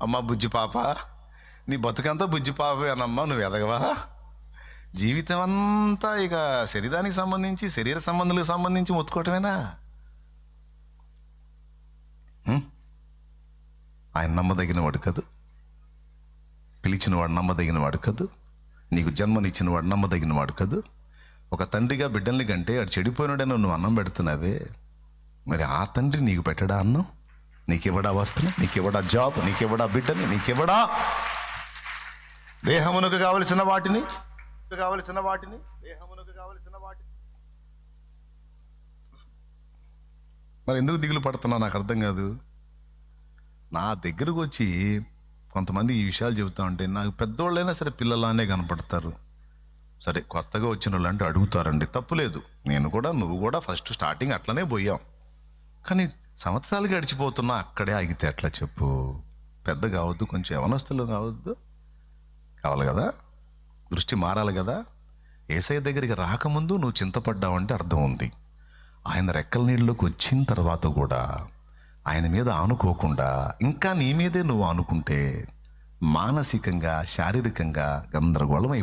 అమ్మ బుజ్జి పాప, నీ బతుకంతా బుజ్జి పాపే అనమ్మా, నువ్వు ఎదగవా? జీవితం అంతా ఇక శరీరానికి సంబంధించి, శరీర సంబంధాలకు సంబంధించి మొత్తుకోవటమేనా? ఆయన నమ్మదగిన వాడు కాదు, పిలిచిన వాడు నమ్మదగిన వాడు కాదు, నీకు జన్మనిచ్చిన వాడు నమ్మదగిన వాడు కాదు. ఒక తండ్రిగా బిడ్డల్ని కంటే ఆడు చెడిపోయినాడని నువ్వు అన్నం పెడుతున్నావే, మరి ఆ తండ్రి నీకు పెట్టడా అన్నం? నీకెవడా వస్తున్నా, నీకెవడా జాబ్, నీకెవడా బిడ్డని, నీకెవడా దేహమునకు కావలసిన వాటిని మరి ఎందుకు దిగులు పడుతున్నా నాకు అర్థం కాదు. నా దగ్గరకు వచ్చి కొంతమంది ఈ విషయాలు చెబుతా ఉంటే నాకు పెద్దోళ్ళైనా సరే పిల్లలానే కనపడతారు. సరే కొత్తగా వచ్చిన వాళ్ళు అంటే అడుగుతారండి, తప్పులేదు. నేను కూడా, నువ్వు కూడా ఫస్ట్ స్టార్టింగ్ అట్లనే పోయాం. కానీ సంవత్సరాలు గడిచిపోతున్నా అక్కడే ఆగితే ఎట్లా చెప్పు? పెద్ద కావద్దు, కొంచెం యవనస్తులు కావద్దు, కావాలి కదా, దృష్టి మారాలి కదా. యేసయ్య దగ్గరికి రాకముందు నువ్వు చింతపడ్డావంటే అర్థం ఉంది. ఆయన రెక్కల నీళ్ళలోకి వచ్చిన తర్వాత కూడా ఆయన మీద ఆనుకోకుండా ఇంకా నీ మీదే నువ్వు ఆనుకుంటే మానసికంగా, శారీరకంగా గందరగోళం